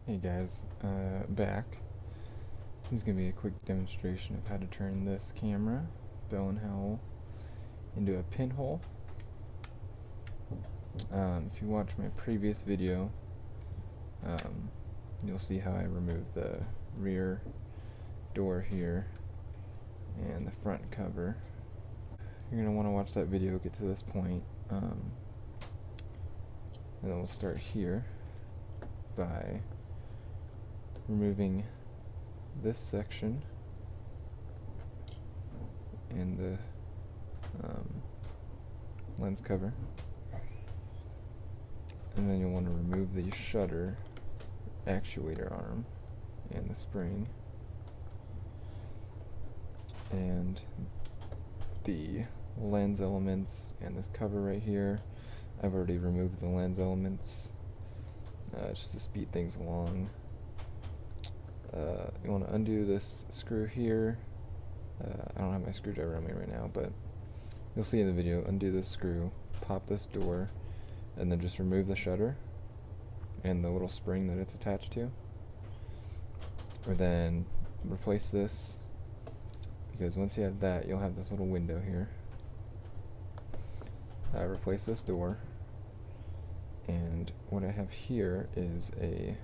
Hey guys, back. This is going to be a quick demonstration of how to turn this camera, Bell+Howell, into a pinhole. If you watch my previous video, you'll see how I removed the rear door here and the front cover. You're going to want to watch that video, get to this point, and then we'll start here by removing this section and the lens cover, and then you'll want to remove the shutter actuator arm and the spring and the lens elements and this cover right here. I've already removed the lens elements just to speed things along. You want to undo this screw here. I don't have my screwdriver on me right now, but you'll see in the video. Undo this screw, pop this door, and then just remove the shutter and the little spring that it's attached to. Or then replace this, because once you have that, you'll have this little window here. Replace this door, and what I have here is a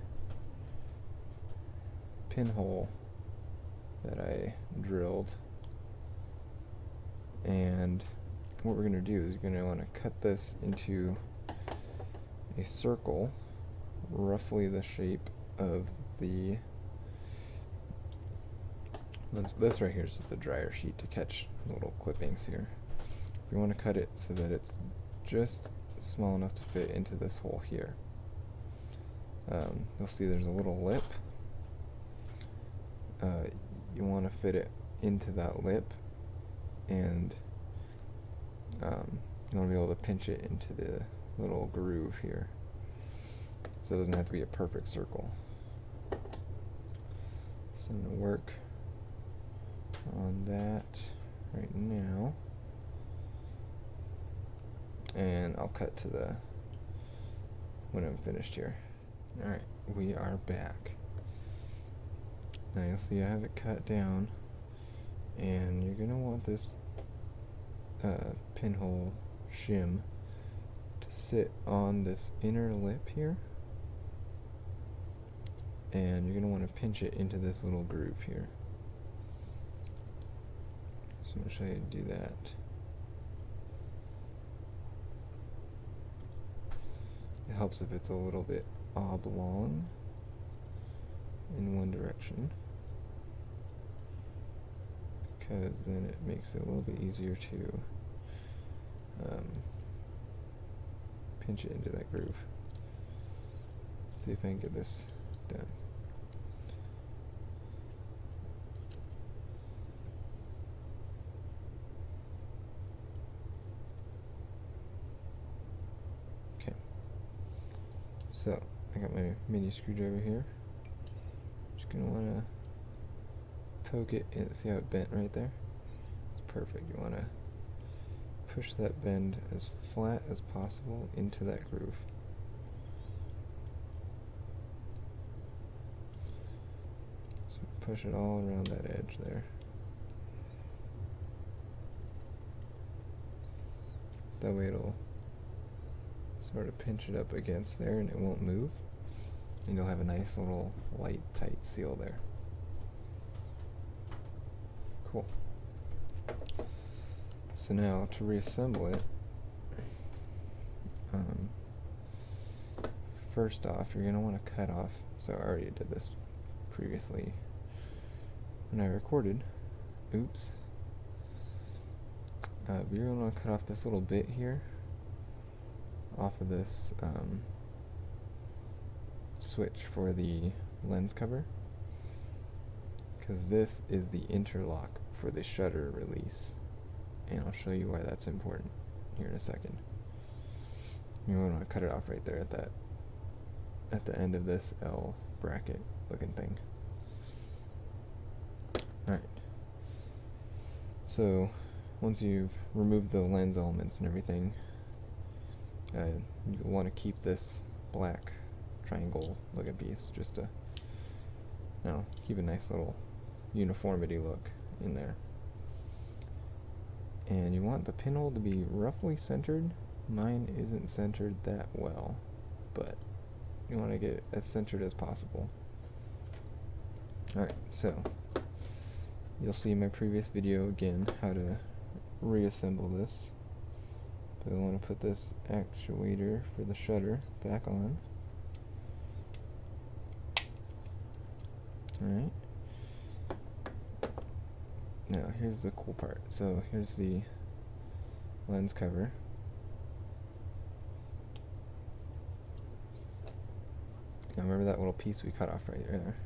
pinhole that I drilled, and what we're going to do is you're going to want to cut this into a circle roughly the shape of the lens. This right here is just a dryer sheet to catch little clippings here. We want to cut it so that it's just small enough to fit into this hole here. You'll see there's a little lip. You want to fit it into that lip, and you want to be able to pinch it into the little groove here, so it doesn't have to be a perfect circle. So I'm going to work on that right now, and I'll cut to the when I'm finished here. Alright, we are back. Now you'll see I have it cut down, and you're going to want this pinhole shim to sit on this inner lip here, and you're going to want to pinch it into this little groove here. So I'm going to show you how to do that. It helps if it's a little bit oblong in one direction, because then it makes it a little bit easier to pinch it into that groove. See if I can get this done. Okay, so I got my mini screwdriver here. Just gonna want to poke it in. See how it bent right there? It's perfect. You want to push that bend as flat as possible into that groove. So push it all around that edge there. That way it'll sort of pinch it up against there and it won't move. And you'll have a nice little light, tight seal there. Cool. So now to reassemble it, first off you're going to want to cut off, so I already did this previously when I recorded, oops, but you're going to want to cut off this little bit here off of this switch for the lens cover, because this is the interlock for the shutter release, and I'll show you why that's important here in a second. You want to cut it off right there at the end of this L bracket looking thing. Alright, so once you've removed the lens elements and everything, you want to keep this black triangle looking piece, just to, you know, keep a nice little uniformity look in there. And you want the pinhole to be roughly centered. Mine isn't centered that well, but you want to get it as centered as possible. Alright, so you'll see in my previous video again how to reassemble this. But I want to put this actuator for the shutter back on. Alright. Now here's the cool part. So here's the lens cover. Now remember that little piece we cut off right there?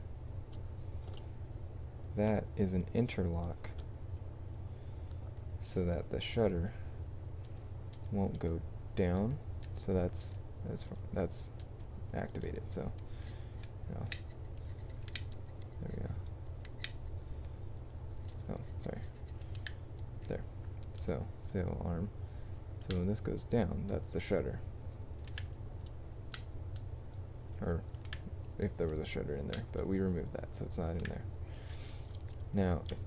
That is an interlock so that the shutter won't go down. So that's activated. So you know, there we go. Oh, sorry. There. So sail arm. So when this goes down, that's the shutter. Or if there was a shutter in there, but we removed that, so it's not in there. Now, if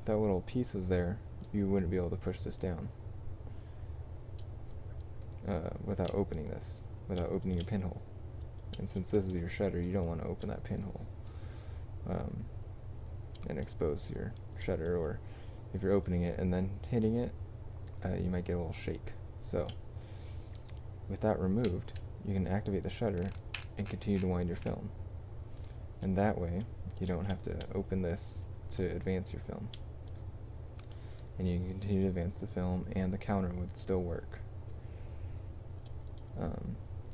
that little piece was there, you wouldn't be able to push this down without opening your pinhole. And since this is your shutter, you don't want to open that pinhole and expose your shutter, or if you're opening it and then hitting it, you might get a little shake. So, with that removed, you can activate the shutter and continue to wind your film. And that way, you don't have to open this to advance your film. And you can continue to advance the film, and the counter would still work.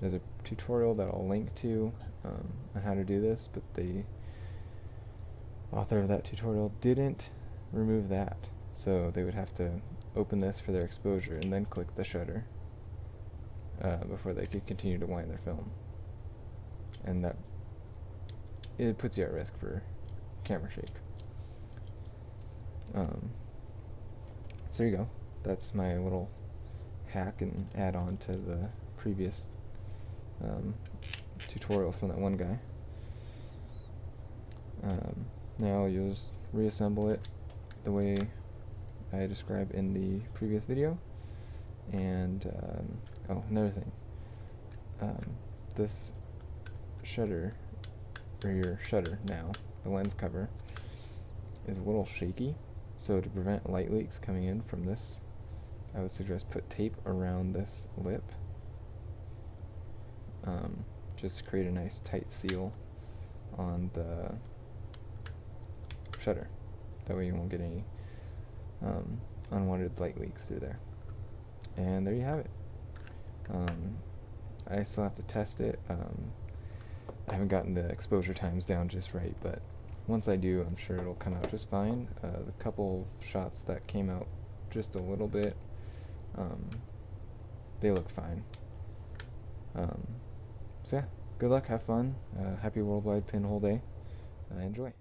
There's a tutorial that I'll link to on how to do this, but the author of that tutorial didn't remove that. So they would have to open this for their exposure and then click the shutter before they could continue to wind their film. And that it puts you at risk for camera shake. So there you go. That's my little hack and add-on to the previous tutorial from that one guy. Now you'll just reassemble it the way I described in the previous video. And oh, another thing. This shutter, or your shutter now, the lens cover, is a little shaky. So to prevent light leaks coming in from this, I would suggest put tape around this lip, just to create a nice tight seal on the shutter. That way you won't get any unwanted light leaks through there. And there you have it. I still have to test it. I haven't gotten the exposure times down just right, but once I do, I'm sure it'll come out just fine. The couple of shots that came out just a little bit, they looked fine. So yeah, good luck, have fun, happy Worldwide Pinhole Day, enjoy.